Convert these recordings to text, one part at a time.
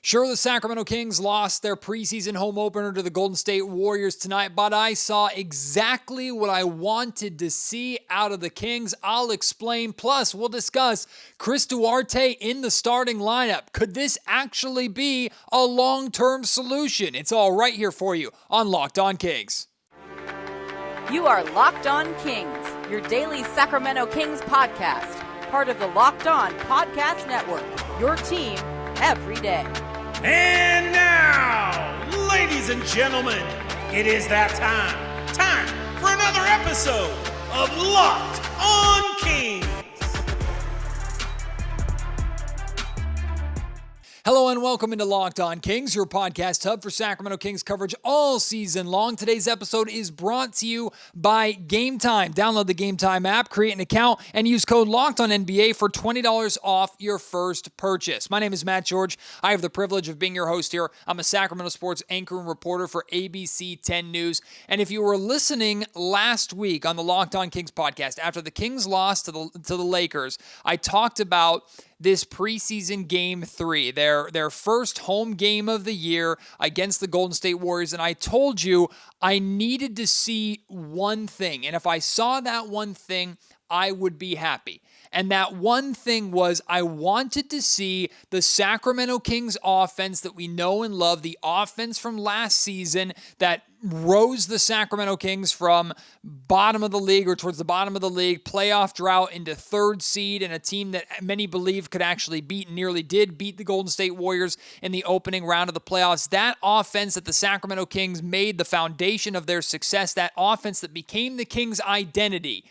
Sure, the Sacramento Kings lost their preseason home opener to the Golden State Warriors tonight, but I saw exactly what I wanted to see out of the Kings. I'll explain. Plus, we'll discuss Chris Duarte in the starting lineup. Could this actually be a long-term solution? It's all right here for you on Locked On Kings. You are Locked On Kings, your daily Sacramento Kings podcast, part of the Locked On Podcast Network, your team every day. And now, ladies and gentlemen, it is that time for another episode of Locked On Kings. Hello and welcome into Locked On Kings, your podcast hub for Sacramento Kings coverage all season long. Today's episode is brought to you by Gametime. Download the Gametime app, create an account, and use code LOCKEDONNBA for $20 off your first purchase. My name is Matt George. I have the privilege of being your host here. I'm a Sacramento sports anchor and reporter for ABC 10 News. And if you were listening last week on the Locked On Kings podcast, after the Kings lost to the Lakers, I talked about this preseason game 3, their first home game of the year against the Golden State Warriors. And I told you I needed to see one thing. And if I saw that one thing, I would be happy. And that one thing was I wanted to see the Sacramento Kings offense that we know and love, the offense from last season that rose the Sacramento Kings from bottom of the league or towards the bottom of the league, playoff drought into third seed, and a team that many believe could actually beat and nearly did beat the Golden State Warriors in the opening round of the playoffs. That offense that the Sacramento Kings made the foundation of their success, that offense that became the Kings' identity.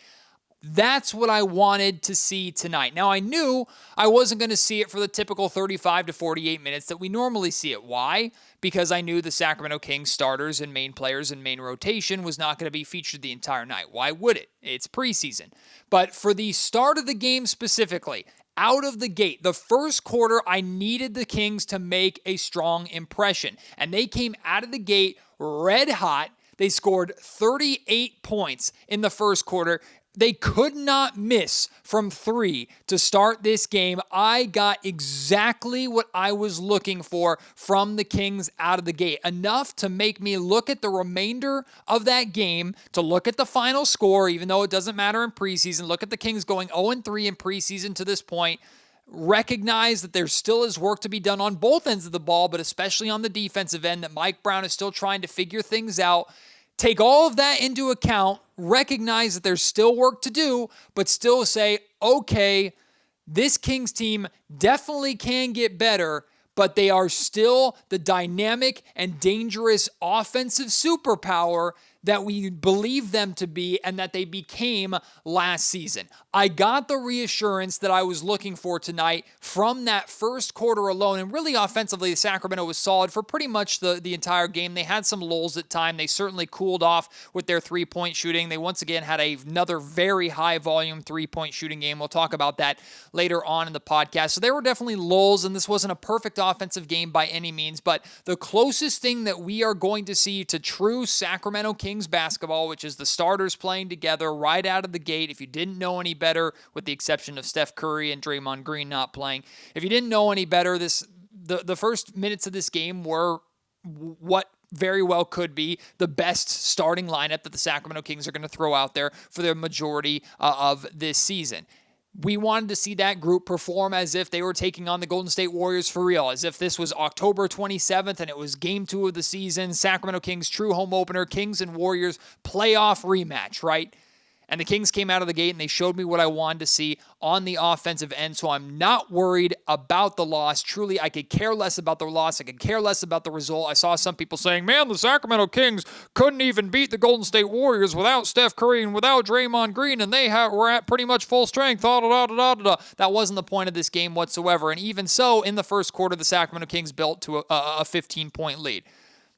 That's what I wanted to see tonight. Now, I knew I wasn't going to see it for the typical 35 to 48 minutes that we normally see it. Why? Because I knew the Sacramento Kings starters and main players and main rotation was not going to be featured the entire night. Why would it? It's preseason. But for the start of the game specifically, out of the gate, the first quarter, I needed the Kings to make a strong impression. And they came out of the gate red hot. They scored 38 points in the first quarter. They could not miss from 3 to start this game. I got exactly what I was looking for from the Kings out of the gate. Enough to make me look at the remainder of that game, to look at the final score, even though it doesn't matter in preseason. Look at the Kings going 0-3 in preseason to this point. Recognize that there still is work to be done on both ends of the ball, but especially on the defensive end, that Mike Brown is still trying to figure things out. Take all of that into account, recognize that there's still work to do, but still say, okay, this Kings team definitely can get better, but they are still the dynamic and dangerous offensive superpower that we believe them to be and that they became last season. I got the reassurance that I was looking for tonight from that first quarter alone. And really offensively, Sacramento was solid for pretty much the entire game. They had some lulls at time. They certainly cooled off with their three-point shooting. They once again had another very high-volume three-point shooting game. We'll talk about that later on in the podcast. So there were definitely lulls, and this wasn't a perfect offensive game by any means. But the closest thing that we are going to see to true Sacramento Kings basketball, which is the starters playing together right out of the gate. If you didn't know any better, with the exception of Steph Curry and Draymond Green not playing, if you didn't know any better, the first minutes of this game were what very well could be the best starting lineup that the Sacramento Kings are going to throw out there for the majority of this season. We wanted to see that group perform as if they were taking on the Golden State Warriors for real, as if this was October 27th and it was game 2 of the season, Sacramento Kings true home opener, Kings and Warriors playoff rematch, right? And the Kings came out of the gate and they showed me what I wanted to see on the offensive end. So I'm not worried about the loss. Truly, I could care less about the loss. I could care less about the result. I saw some people saying, man, the Sacramento Kings couldn't even beat the Golden State Warriors without Steph Curry and without Draymond Green, and they were at pretty much full strength. That wasn't the point of this game whatsoever. And even so, in the first quarter, the Sacramento Kings built to a 15-point lead.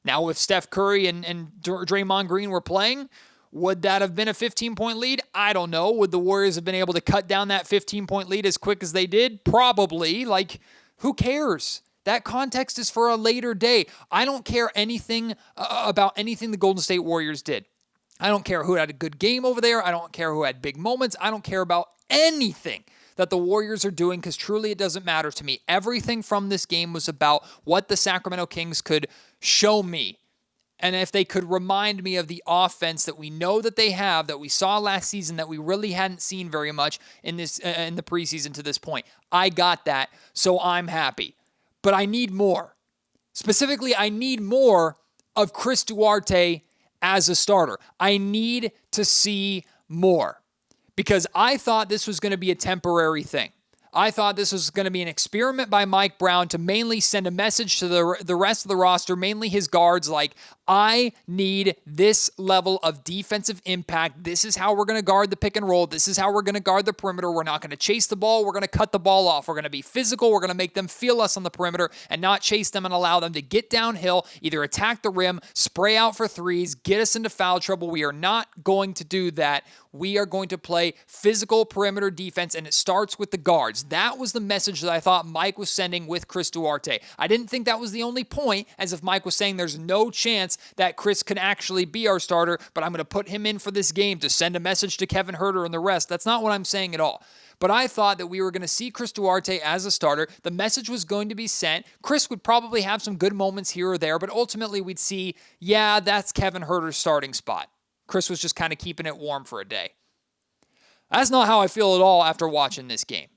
Now, if Steph Curry and Draymond Green were playing, would that have been a 15-point lead? I don't know. Would the Warriors have been able to cut down that 15-point lead as quick as they did? Probably. Who cares? That context is for a later day. I don't care anything about anything the Golden State Warriors did. I don't care who had a good game over there. I don't care who had big moments. I don't care about anything that the Warriors are doing, because truly it doesn't matter to me. Everything from this game was about what the Sacramento Kings could show me. And if they could remind me of the offense that we know that they have, that we saw last season, that we really hadn't seen very much in the preseason to this point. I got that, so I'm happy. But I need more. Specifically, I need more of Chris Duarte as a starter. I need to see more, because I thought this was going to be a temporary thing. I thought this was going to be an experiment by Mike Brown to mainly send a message to the rest of the roster, mainly his guards, like, I need this level of defensive impact. This is how we're going to guard the pick and roll. This is how we're going to guard the perimeter. We're not going to chase the ball. We're going to cut the ball off. We're going to be physical. We're going to make them feel us on the perimeter and not chase them and allow them to get downhill, either attack the rim, spray out for threes, get us into foul trouble. We are not going to do that. We are going to play physical perimeter defense, and it starts with the guards. That was the message that I thought Mike was sending with Chris Duarte. I didn't think that was the only point, as if Mike was saying there's no chance that Chris can actually be our starter, but I'm going to put him in for this game to send a message to Kevin Huerter and the rest. That's not what I'm saying at all. But I thought that we were going to see Chris Duarte as a starter. The message was going to be sent. Chris would probably have some good moments here or there, but ultimately we'd see, yeah, that's Kevin Huerter's starting spot. Chris was just kind of keeping it warm for a day. That's not how I feel at all after watching this game.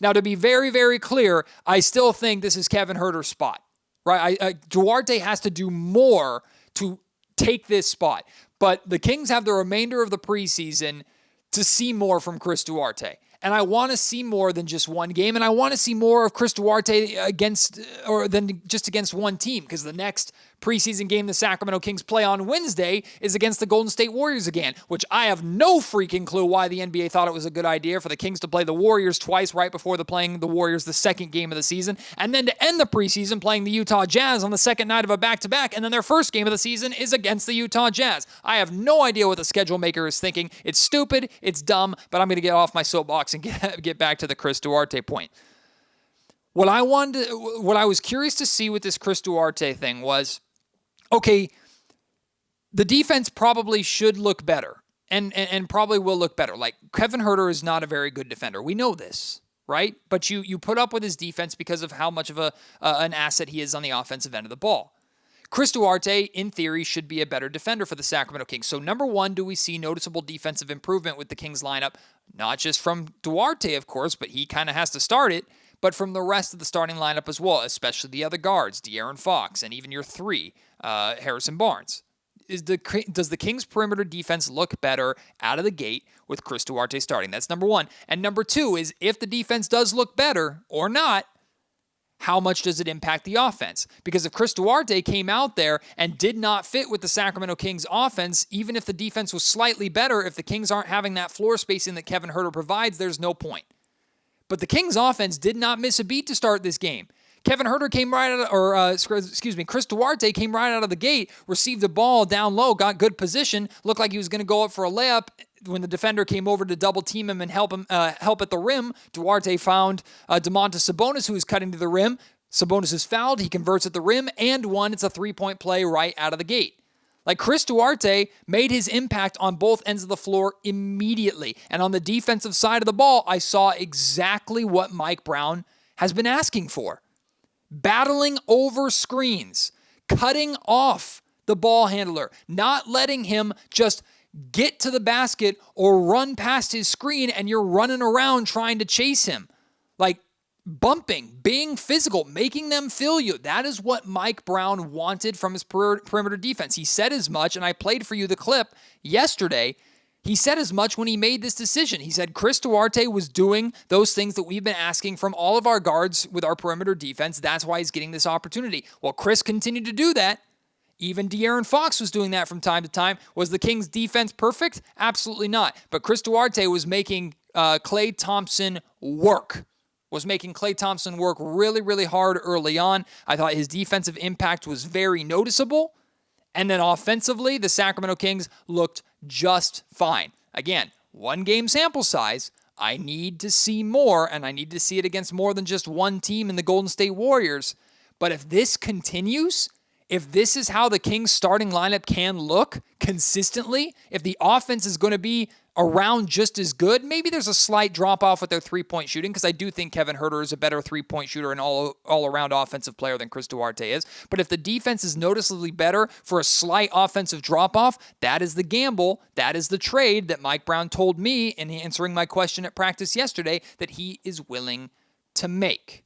Now, to be very, very clear, I still think this is Kevin Huerter's spot, right? Duarte has to do more to take this spot. But the Kings have the remainder of the preseason to see more from Chris Duarte. And I want to see more than just one game, and I want to see more of Chris Duarte than just against one team, because the next preseason game the Sacramento Kings play on Wednesday is against the Golden State Warriors again, which I have no freaking clue why the NBA thought it was a good idea for the Kings to play the Warriors twice right before playing the Warriors the second game of the season, and then to end the preseason playing the Utah Jazz on the second night of a back-to-back, and then their first game of the season is against the Utah Jazz. I have no idea what the schedule maker is thinking. It's stupid, it's dumb, but I'm going to get off my soapbox and get back to the Chris Duarte point. What I was curious to see with this Chris Duarte thing was, okay, the defense probably should look better and probably will look better. Like, Kevin Huerter is not a very good defender. We know this, right? But you put up with his defense because of how much of an asset he is on the offensive end of the ball. Chris Duarte, in theory, should be a better defender for the Sacramento Kings. So, number one, do we see noticeable defensive improvement with the Kings lineup? Not just from Duarte, of course, but he kind of has to start it, but from the rest of the starting lineup as well, especially the other guards, De'Aaron Fox, and even your three, Harrison Barnes. Does the Kings' perimeter defense look better out of the gate with Chris Duarte starting? That's number one. And number two is, if the defense does look better or not, how much does it impact the offense? Because if Chris Duarte came out there and did not fit with the Sacramento Kings offense, even if the defense was slightly better, if the Kings aren't having that floor spacing that Kevin Huerter provides, there's no point. But the Kings offense did not miss a beat to start this game. Chris Duarte came right out of the gate, received the ball down low, got good position, looked like he was going to go up for a layup. When the defender came over to double team him and help at the rim, Duarte found Domantas Sabonis, who was cutting to the rim. Sabonis is fouled, he converts at the rim, and one. It's a three-point play right out of the gate. Like, Chris Duarte made his impact on both ends of the floor immediately. And on the defensive side of the ball, I saw exactly what Mike Brown has been asking for. Battling over screens, cutting off the ball handler, not letting him just get to the basket or run past his screen and you're running around trying to chase him. Like, bumping, being physical, making them feel you. That is what Mike Brown wanted from his perimeter defense. He said as much, and I played for you the clip yesterday. He said as much when he made this decision. He said Chris Duarte was doing those things that we've been asking from all of our guards with our perimeter defense. That's why he's getting this opportunity. Well, Chris continued to do that. Even De'Aaron Fox was doing that from time to time. Was the Kings' defense perfect? Absolutely not. But Chris Duarte was making Klay Thompson work. Was making Klay Thompson work really, really hard early on. I thought his defensive impact was very noticeable. And then offensively, the Sacramento Kings looked just fine. Again, one game sample size. I need to see more, and I need to see it against more than just one team in the Golden State Warriors. But if this continues, if this is how the Kings starting lineup can look consistently, if the offense is going to be around just as good. Maybe there's a slight drop-off with their three-point shooting, because I do think Kevin Huerter is a better three-point shooter and all-around offensive player than Chris Duarte is. But if the defense is noticeably better for a slight offensive drop-off, that is the gamble, that is the trade that Mike Brown told me in answering my question at practice yesterday that he is willing to make.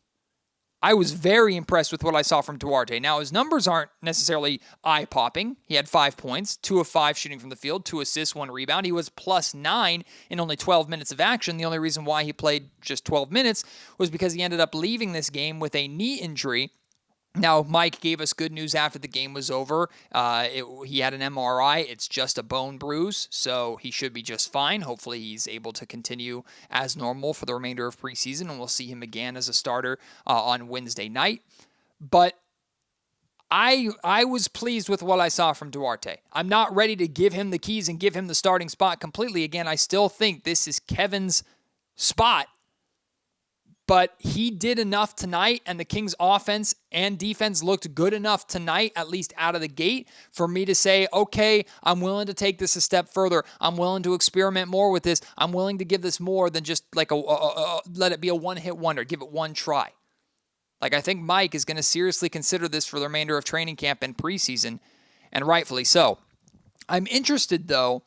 I was very impressed with what I saw from Duarte. Now, his numbers aren't necessarily eye-popping. He had 5 points, 2 of 5 shooting from the field, 2 assists, 1 rebound. He was +9 in only 12 minutes of action. The only reason why he played just 12 minutes was because he ended up leaving this game with a knee injury. Now, Mike gave us good news after the game was over. He had an MRI. It's just a bone bruise, so he should be just fine. Hopefully, he's able to continue as normal for the remainder of preseason, and we'll see him again as a starter on Wednesday night. But I was pleased with what I saw from Duarte. I'm not ready to give him the keys and give him the starting spot completely. Again, I still think this is Kevin's spot. But he did enough tonight, and the Kings' offense and defense looked good enough tonight, at least out of the gate, for me to say, okay, I'm willing to take this a step further. I'm willing to experiment more with this. I'm willing to give this more than just like let it be a one-hit wonder. Give it one try. Like, I think Mike is going to seriously consider this for the remainder of training camp and preseason, and rightfully so. I'm interested, though,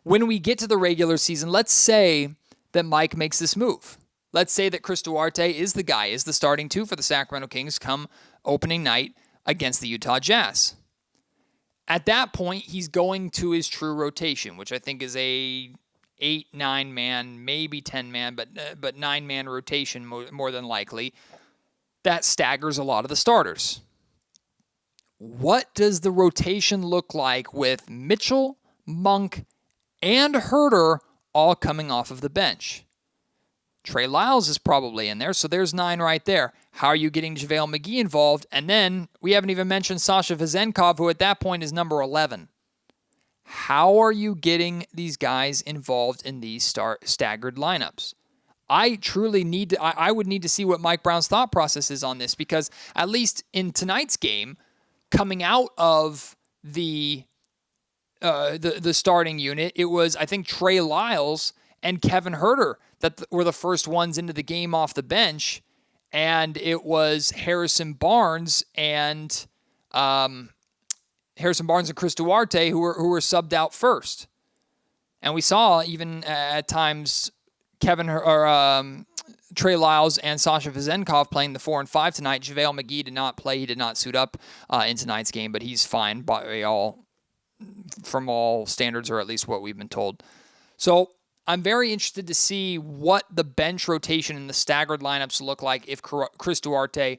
when we get to the regular season, let's say that Mike makes this move. Let's say that Chris Duarte is the guy, is the starting 2 for the Sacramento Kings come opening night against the Utah Jazz. At that point, he's going to his true rotation, which I think is a 8, 9-man, maybe 10-man, but 9-man rotation more than likely. That staggers a lot of the starters. What does the rotation look like with Mitchell, Monk, and Huerter all coming off of the bench? Trey Lyles is probably in there, so there's 9 right there. How are you getting JaVale McGee involved? And then we haven't even mentioned Sasha Vezenkov, who at that point is number 11. How are you getting these guys involved in these staggered lineups? I would need to see what Mike Brown's thought process is on this, because at least in tonight's game, coming out of the starting unit, it was, I think, Trey Lyles and Kevin Huerter that were the first ones into the game off the bench, and it was Harrison Barnes and Chris Duarte who were subbed out first. And we saw even at times Trey Lyles and Sasha Vezenkov playing the 4 and 5 tonight. JaVale McGee did not play; he did not suit up in tonight's game, but he's fine from all standards, or at least what we've been told. So I'm very interested to see what the bench rotation and the staggered lineups look like if Chris Duarte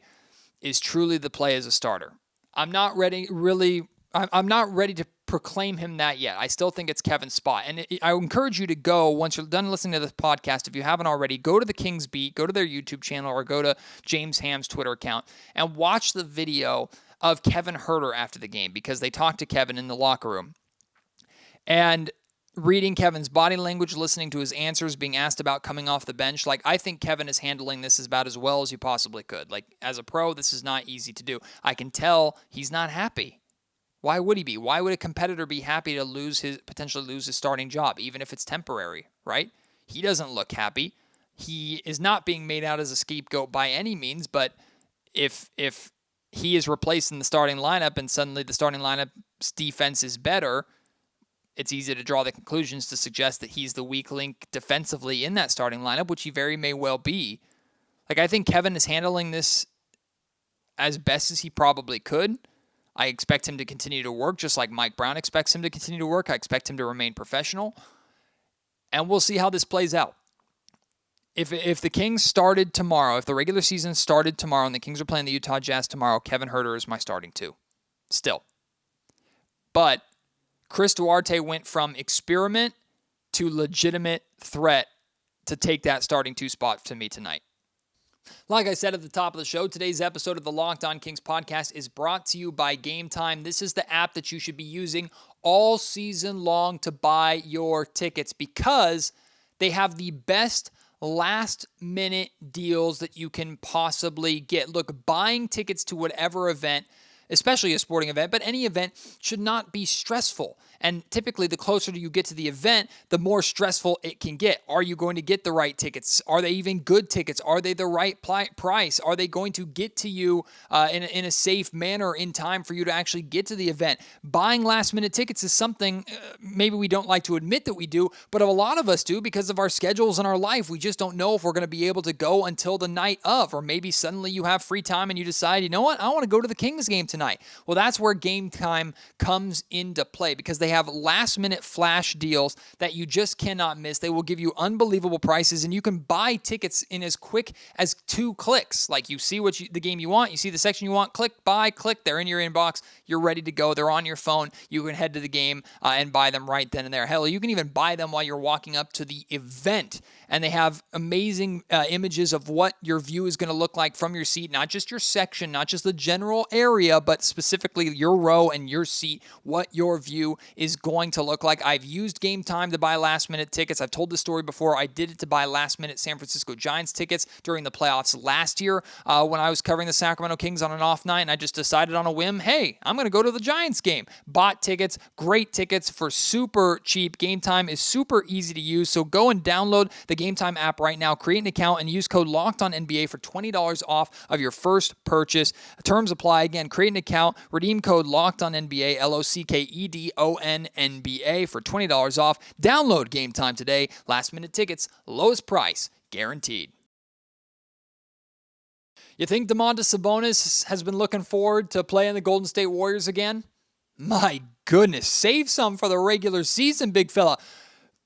is truly the play as a starter. I'm not ready to proclaim him that yet. I still think it's Kevin's spot. And I encourage you to go, once you're done listening to this podcast, if you haven't already, go to the Kings Beat, go to their YouTube channel, or go to James Ham's Twitter account and watch the video of Kevin Huerter after the game, because they talked to Kevin in the locker room. And reading Kevin's body language, listening to his answers, being asked about coming off the bench, I think Kevin is handling this about as well as you possibly could. As a pro, this is not easy to do. I can tell he's not happy. Why would he be? Why would a competitor be happy to potentially lose his starting job, even if it's temporary, right? He doesn't look happy. He is not being made out as a scapegoat by any means, but if he is replaced in the starting lineup and suddenly the starting lineup's defense is better, it's easy to draw the conclusions to suggest that he's the weak link defensively in that starting lineup, which he very may well be. I think Kevin is handling this as best as he probably could. I expect him to continue to work, just like Mike Brown expects him to continue to work. I expect him to remain professional. And we'll see how this plays out. If the Kings started tomorrow, if the regular season started tomorrow and the Kings are playing the Utah Jazz tomorrow, Kevin Huerter is my starting 2. Still. But Chris Duarte went from experiment to legitimate threat to take that starting 2 spot to me tonight. Like I said at the top of the show, today's episode of the Locked On Kings podcast is brought to you by Gametime. This is the app that you should be using all season long to buy your tickets, because they have the best last-minute deals that you can possibly get. Look, buying tickets to whatever event especially a sporting event, but any event should not be stressful. And typically, the closer you get to the event, the more stressful it can get. Are you going to get the right tickets? Are they even good tickets? Are they the right price? Are they going to get to you in a safe manner in time for you to actually get to the event? Buying last-minute tickets is something maybe we don't like to admit that we do, but a lot of us do because of our schedules and our life. We just don't know if we're going to be able to go until the night of, or maybe suddenly you have free time and you decide, you know what, I want to go to the Kings game tonight. Well, that's where Gametime comes into play because they have last-minute flash deals that you just cannot miss. They will give you unbelievable prices, and you can buy tickets in as quick as 2 clicks. Like, you see the game you want, you see the section you want, click, buy, click, they're in your inbox, you're ready to go, they're on your phone, you can head to the game and buy them right then and there. Hell, you can even buy them while you're walking up to the event, and they have amazing images of what your view is going to look like from your seat, not just your section, not just the general area, but specifically your row and your seat, what your view is going to look like. I've used Gametime to buy last-minute tickets. I've told this story before. I did it to buy last-minute San Francisco Giants tickets during the playoffs last year when I was covering the Sacramento Kings on an off night, and I just decided on a whim, hey, I'm going to go to the Giants game. Bought tickets, great tickets for super cheap. Gametime is super easy to use, so go and download the Gametime app right now, create an account, and use code LOCKEDONNBA for $20 off of your first purchase. Terms apply. Again, create an account, redeem code LOCKEDONNBA, LOCKEDONNBA for $20 off. Download Gametime today. Last-minute tickets, lowest price, guaranteed. You think Domantas Sabonis has been looking forward to playing the Golden State Warriors again? My goodness, save some for the regular season, big fella.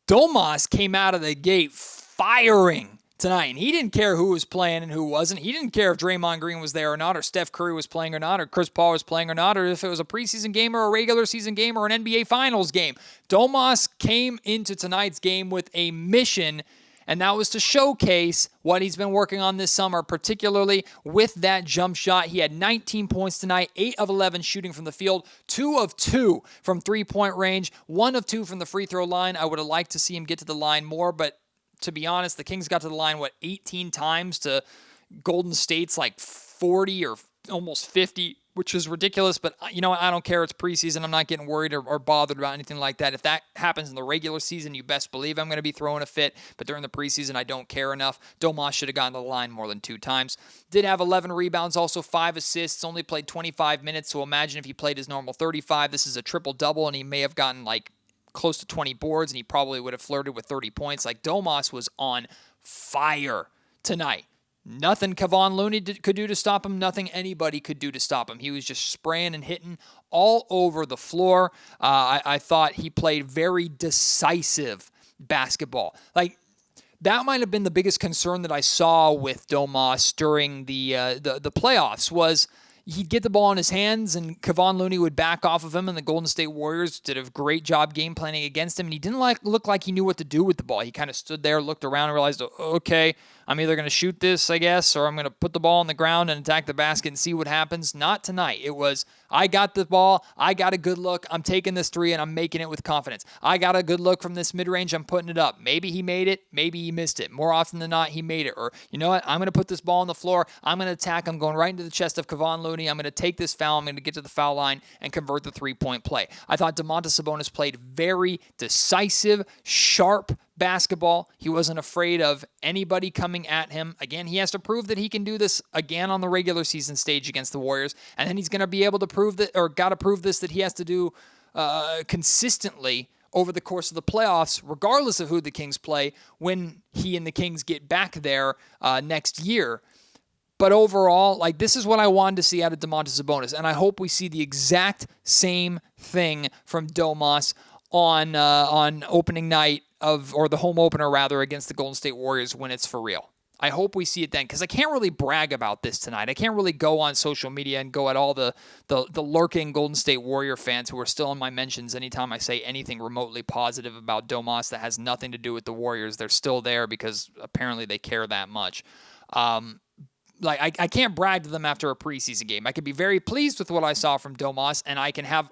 Domas came out of the gate firing tonight, and he didn't care who was playing and who wasn't. He didn't care if Draymond Green was there or not, or Steph Curry was playing or not, or Chris Paul was playing or not, or if it was a preseason game or a regular season game or an NBA Finals game. Domas came into tonight's game with a mission, and that was to showcase what he's been working on this summer, particularly with that jump shot. He had 19 points tonight, 8 of 11 shooting from the field, 2 of 2 from three-point range, 1 of 2 from the free throw line. I would have liked to see him get to the line more, but to be honest, the Kings got to the line, 18 times to Golden State's like 40 or almost 50, which is ridiculous, but you know what? I don't care. It's preseason. I'm not getting worried or bothered about anything like that. If that happens in the regular season, you best believe I'm going to be throwing a fit, but during the preseason, I don't care enough. Domas should have gotten to the line more than 2 times. Did have 11 rebounds, also 5 assists, only played 25 minutes, so imagine if he played his normal 35. This is a triple-double, and he may have gotten like close to 20 boards, and he probably would have flirted with 30 points. Like, Domas was on fire tonight. Nothing Kevon Looney could do to stop him. Nothing anybody could do to stop him. He was just spraying and hitting all over the floor. I thought he played very decisive basketball. Like, that might have been the biggest concern that I saw with Domas during the playoffs was he'd get the ball in his hands, and Kevon Looney would back off of him, and the Golden State Warriors did a great job game planning against him, and he didn't look like he knew what to do with the ball. He kind of stood there, looked around, and realized, okay, I'm either going to shoot this, I guess, or I'm going to put the ball on the ground and attack the basket and see what happens. Not tonight. It was, I got the ball, I got a good look, I'm taking this 3, and I'm making it with confidence. I got a good look from this mid-range, I'm putting it up. Maybe he made it, maybe he missed it. More often than not, he made it. Or, you know what, I'm going to put this ball on the floor, I'm going to attack, I'm going right into the chest of Kevon Looney, I'm going to take this foul, I'm going to get to the foul line and convert the 3-point play. I thought Domantas Sabonis played very decisive, sharp basketball. He wasn't afraid of anybody coming at him. Again, he has to prove that he can do this again on the regular season stage against the Warriors, and then he's going to be able to prove that, or got to prove this, that he has to do consistently over the course of the playoffs, regardless of who the Kings play, when he and the Kings get back there next year. But overall, like, this is what I wanted to see out of Domantas Sabonis, and I hope we see the exact same thing from Domas on opening night or the home opener rather, against the Golden State Warriors when it's for real. I hope we see it then, because I can't really brag about this tonight. I can't really go on social media and go at all the lurking Golden State Warrior fans who are still in my mentions anytime I say anything remotely positive about Domas that has nothing to do with the Warriors. They're still there because apparently they care that much. I can't brag to them after a preseason game. I could be very pleased with what I saw from Domas, and I can have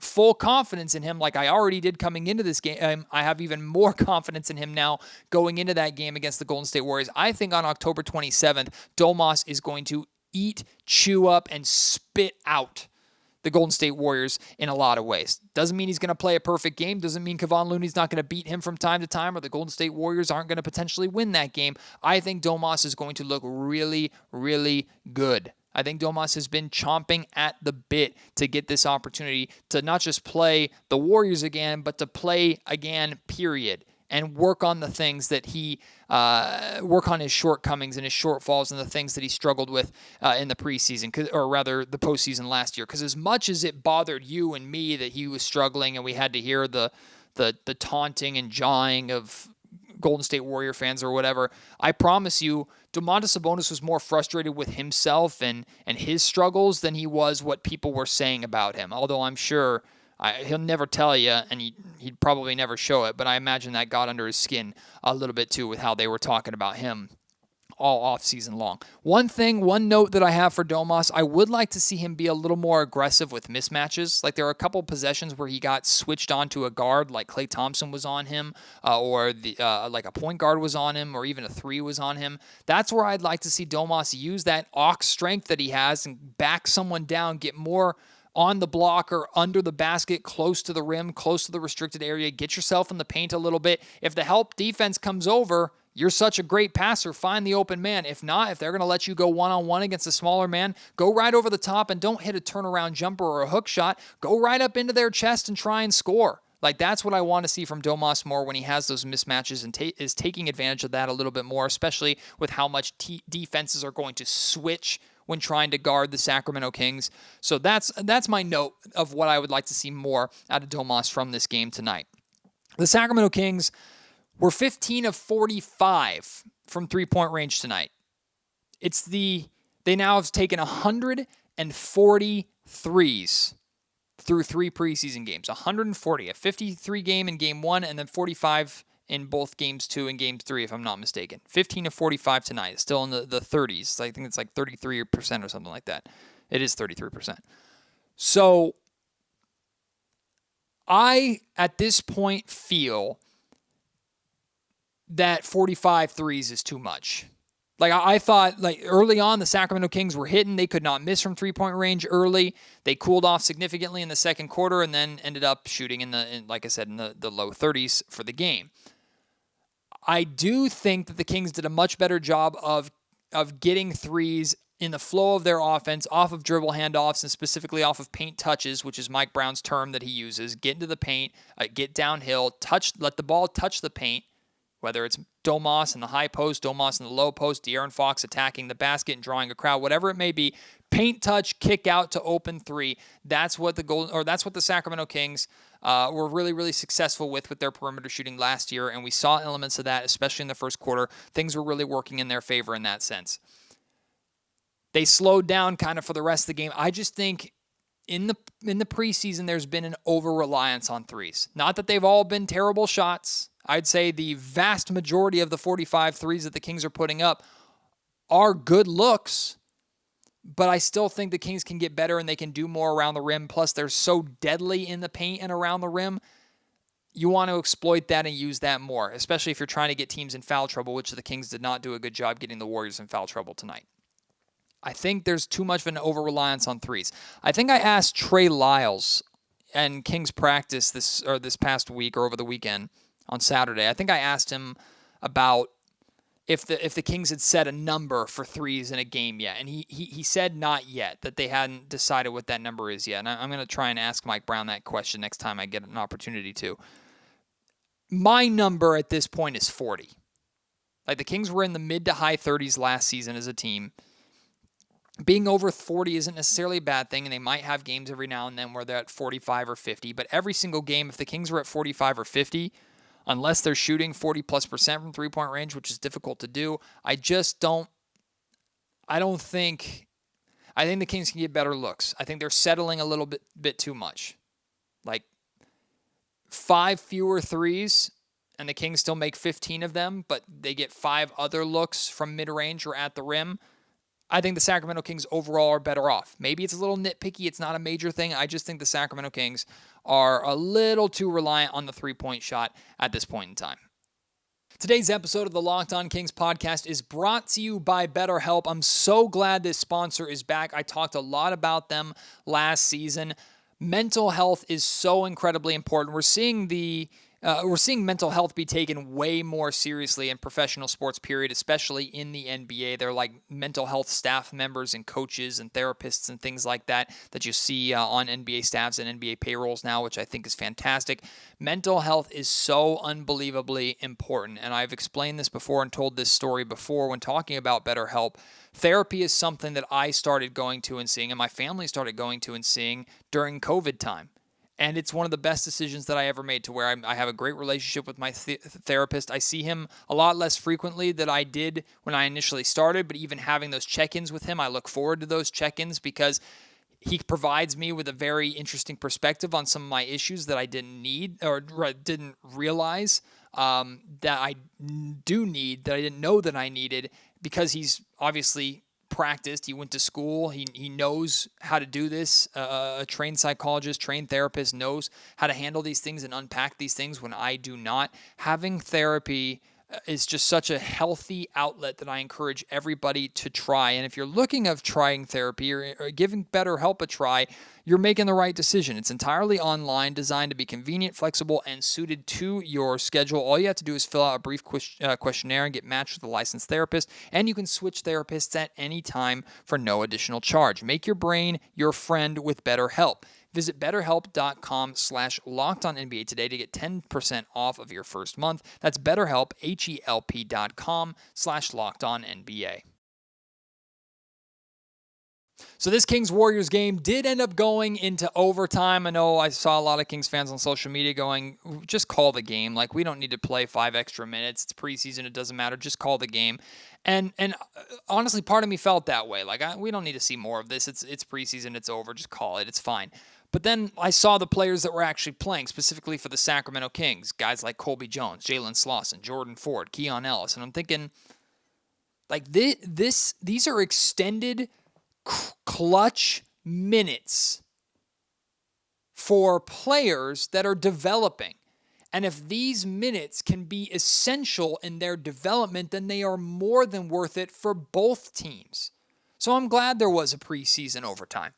full confidence in him like I already did coming into this game. I have even more confidence in him now going into that game against the Golden State Warriors. I think on October 27th, Domas is going to eat, chew up, and spit out the Golden State Warriors in a lot of ways. Doesn't mean he's going to play a perfect game. Doesn't mean Kevon Looney's not going to beat him from time to time, or the Golden State Warriors aren't going to potentially win that game. I think Domas is going to look really, really good. I think Domas has been chomping at the bit to get this opportunity to not just play the Warriors again, but to play again, period, and work on the things that work on his shortcomings and his shortfalls and the things that he struggled with in the preseason, or rather the postseason last year. Because as much as it bothered you and me that he was struggling and we had to hear the taunting and jawing of Golden State Warrior fans or whatever, I promise you, Domantas Sabonis was more frustrated with himself and his struggles than he was what people were saying about him. Although I'm sure he'll never tell you, and he'd probably never show it, but I imagine that got under his skin a little bit too with how they were talking about him all off season long. One note that I have for Domas, I would like to see him be a little more aggressive with mismatches. Like there are a couple possessions where he got switched onto a guard, like Klay Thompson was on him, or like a point guard was on him, or even a three was on him. That's where I'd like to see Domas use that ox strength that he has and back someone down, get more on the block or under the basket, close to the rim, close to the restricted area, get yourself in the paint a little bit. If the help defense comes over, you're such a great passer, find the open man. If not, if they're going to let you go one-on-one against a smaller man, go right over the top and don't hit a turnaround jumper or a hook shot. Go right up into their chest and try and score. Like, that's what I want to see from Domas more when he has those mismatches and is taking advantage of that a little bit more, especially with how much defenses are going to switch when trying to guard the Sacramento Kings. So that's my note of what I would like to see more out of Domas from this game tonight. The Sacramento Kings were 15 of 45 from three-point range tonight. They now have taken 140 threes through 3 preseason games. 140, a 53 game in game 1, and then 45 in both games 2 and game 3, if I'm not mistaken. 15 of 45 tonight. It's still in the 30s. I think it's like 33% or something like that. It is 33%. So I, at this point, feel that 45 threes is too much. Like, I thought, like, early on, the Sacramento Kings were hitting. They could not miss from three-point range early. They cooled off significantly in the second quarter and then ended up shooting like I said, in the low 30s for the game. I do think that the Kings did a much better job of getting threes in the flow of their offense, off of dribble handoffs, and specifically off of paint touches, which is Mike Brown's term that he uses. Get into the paint, get downhill, let the ball touch the paint, whether it's Domas in the high post, Domas in the low post, De'Aaron Fox attacking the basket and drawing a crowd, whatever it may be. Paint touch, kick out to open three. That's what the Sacramento Kings were really, really successful with their perimeter shooting last year, and we saw elements of that, especially in the first quarter. Things were really working in their favor in that sense. They slowed down kind of for the rest of the game. I just think in the preseason there's been an over-reliance on threes. Not that they've all been terrible shots. I'd say the vast majority of the 45 threes that the Kings are putting up are good looks, but I still think the Kings can get better and they can do more around the rim. Plus, they're so deadly in the paint and around the rim. You want to exploit that and use that more, especially if you're trying to get teams in foul trouble, which the Kings did not do a good job getting the Warriors in foul trouble tonight. I think there's too much of an over-reliance on threes. I think I asked Trey Lyles in Kings practice this past week or over the weekend on Saturday. I think I asked him about if the Kings had set a number for threes in a game yet, and he said not yet, that they hadn't decided what that number is yet. And I'm going to try and ask Mike Brown that question next time I get an opportunity to. My number at this point is 40. Like, the Kings were in the mid to high 30s last season as a team. Being over 40 isn't necessarily a bad thing, and they might have games every now and then where they're at 45 or 50. But every single game, if the Kings were at 45 or 50, unless they're shooting 40+% from three-point range, which is difficult to do, I think the Kings can get better looks. I think they're settling a little bit too much. Like, 5 fewer threes, and the Kings still make 15 of them, but they get 5 other looks from mid-range or at the rim. I think the Sacramento Kings overall are better off. Maybe it's a little nitpicky. It's not a major thing. I just think the Sacramento Kings are a little too reliant on the three-point shot at this point in time. Today's episode of the Locked On Kings podcast is brought to you by Betterhelp. I'm so glad this sponsor is back. I talked a lot about them last season. Mental health is so incredibly important. We're seeing mental health be taken way more seriously in professional sports, period, especially in the NBA. They're like mental health staff members and coaches and therapists and things like that you see on NBA staffs and NBA payrolls now, which I think is fantastic. Mental health is so unbelievably important, and I've explained this before and told this story before when talking about BetterHelp. Therapy is something that I started going to and seeing, and my family started going to and seeing during COVID time. And it's one of the best decisions that I ever made, to where I have a great relationship with my therapist. I see him a lot less frequently than I did when I initially started, but even having those check-ins with him, I look forward to those check-ins because he provides me with a very interesting perspective on some of my issues that I didn't need or didn't realize that I do need, that I didn't know that I needed, because he's obviously practiced. He went to school. He knows how to do this. A trained psychologist, trained therapist knows how to handle these things and unpack these things when I do not. Having therapy is just such a healthy outlet that I encourage everybody to try. And if you're looking at trying therapy or giving BetterHelp a try, you're making the right decision. It's entirely online, designed to be convenient, flexible, and suited to your schedule. All you have to do is fill out a brief questionnaire and get matched with a licensed therapist, and you can switch therapists at any time for no additional charge. Make your brain your friend with BetterHelp. Visit BetterHelp.com/LockedOnNBA today to get 10% off of your first month. That's BetterHelp, HELP.com/LockedOnNBA. So this Kings-Warriors game did end up going into overtime. I know I saw a lot of Kings fans on social media going, just call the game. Like, we don't need to play 5 extra minutes. It's preseason. It doesn't matter. Just call the game. And honestly, part of me felt that way. Like, we don't need to see more of this. It's preseason. It's over. Just call it. It's fine. But then I saw the players that were actually playing, specifically for the Sacramento Kings, guys like Colby Jones, Jalen Slauson, Jordan Ford, Keon Ellis. And I'm thinking, like, these are extended clutch minutes for players that are developing. And if these minutes can be essential in their development, then they are more than worth it for both teams. So I'm glad there was a preseason overtime.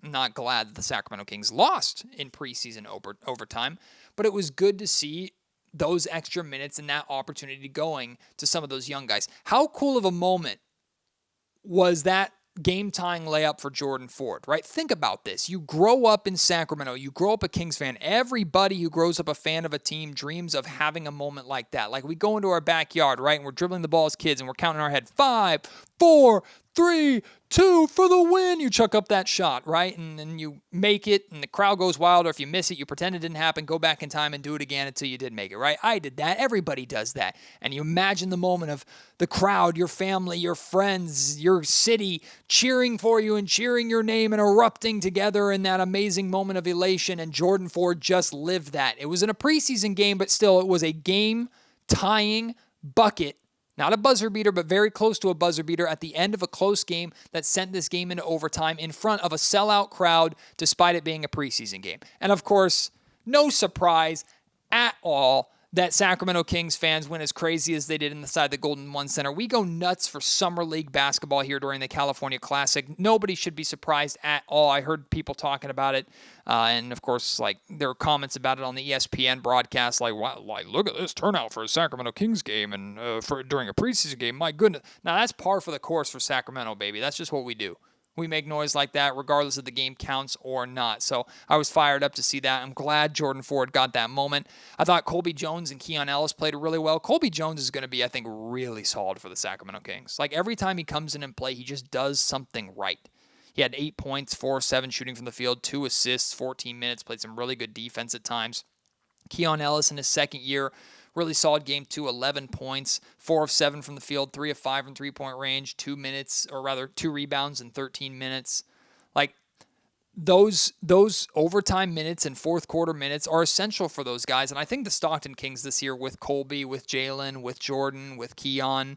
I'm not glad that the Sacramento Kings lost in preseason overtime, but it was good to see those extra minutes and that opportunity going to some of those young guys. How cool of a moment was that game-tying layup for Jordan Ford, right? Think about this. You grow up in Sacramento. You grow up a Kings fan. Everybody who grows up a fan of a team dreams of having a moment like that. Like, we go into our backyard, right, and we're dribbling the ball as kids, and we're counting in our head, 5, 4, 3, 2 for the win. You chuck up that shot, right? And then you make it, and the crowd goes wild, or if you miss it, you pretend it didn't happen, go back in time and do it again until you did make it, right? I did that. Everybody does that. And you imagine the moment of the crowd, your family, your friends, your city cheering for you and cheering your name and erupting together in that amazing moment of elation, and Jordan Ford just lived that. It was in a preseason game, but still, it was a game-tying bucket. Not a buzzer beater, but very close to a buzzer beater at the end of a close game that sent this game into overtime in front of a sellout crowd, despite it being a preseason game. And of course, no surprise at all that Sacramento Kings fans went as crazy as they did inside the Golden One Center. We go nuts for Summer League basketball here during the California Classic. Nobody should be surprised at all. I heard people talking about it. And of course, like, there were comments about it on the ESPN broadcast, like, wow, like, look at this turnout for a Sacramento Kings game and during a preseason game. My goodness. Now, that's par for the course for Sacramento, baby. That's just what we do. We make noise like that regardless if the game counts or not. So I was fired up to see that. I'm glad Jordan Ford got that moment. I thought Colby Jones and Keon Ellis played really well. Colby Jones is going to be, I think, really solid for the Sacramento Kings. Like, every time he comes in and play, he just does something right. He had 8 points, 4 of 7 shooting from the field, 2 assists, 14 minutes, played some really good defense at times. Keon Ellis in his second year, really solid game, 11 points, 4 of 7 from the field, 3 of 5 from three-point range, 2 rebounds in 13 minutes. Like, those overtime minutes and fourth quarter minutes are essential for those guys. And I think the Stockton Kings this year, with Colby, with Jalen, with Jordan, with Keon,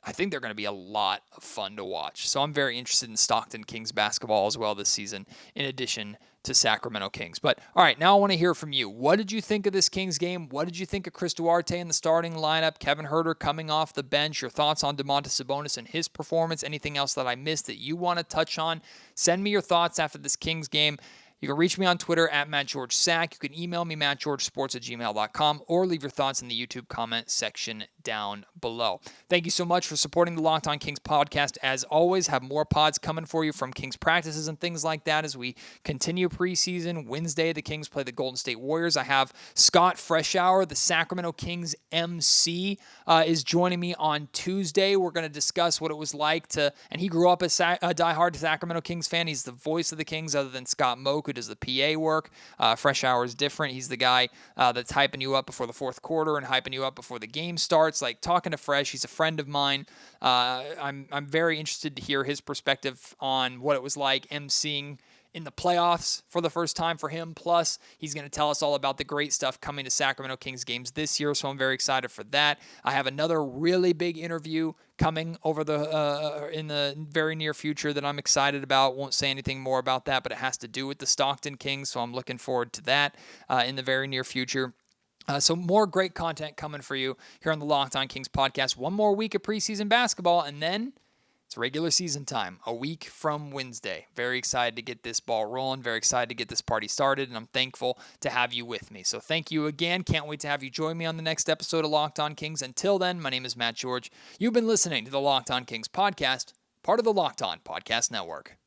I think they're going to be a lot of fun to watch. So I'm very interested in Stockton Kings basketball as well this season, in addition to Sacramento Kings. But all right, now I want to hear from you. What did you think of this Kings game? What did you think of Chris Duarte in the starting lineup? Kevin Huerter coming off the bench? Your thoughts on Domantas Sabonis and his performance? Anything else that I missed that you want to touch on? Send me your thoughts after this Kings game. You can reach me on Twitter at MattGeorgeSack. You can email me, mattgeorgesports@gmail.com, or leave your thoughts in the YouTube comment section down below. Thank you so much for supporting the Locked On Kings podcast. As always, have more pods coming for you from Kings practices and things like that as we continue preseason. Wednesday, the Kings play the Golden State Warriors. I have Scott Freshour, the Sacramento Kings MC, is joining me on Tuesday. We're going to discuss what it was like to, and he grew up as a diehard Sacramento Kings fan. He's the voice of the Kings other than Scott Moak, who does the PA work. Freshour is different. He's the guy that's hyping you up before the fourth quarter and hyping you up before the game starts. Like, talking to Fresh, he's a friend of mine. I'm very interested to hear his perspective on what it was like emceeing in the playoffs for the first time for him. Plus, he's going to tell us all about the great stuff coming to Sacramento Kings games this year, so I'm very excited for that. I have another really big interview coming over in the very near future that I'm excited about. Won't say anything more about that, but it has to do with the Stockton Kings, so I'm looking forward to that in the very near future. So more great content coming for you here on the Locked On Kings podcast. One more week of preseason basketball, and then it's regular season time, a week from Wednesday. Very excited to get this ball rolling, very excited to get this party started, and I'm thankful to have you with me. So thank you again. Can't wait to have you join me on the next episode of Locked On Kings. Until then, my name is Matt George. You've been listening to the Locked On Kings podcast, part of the Locked On Podcast Network.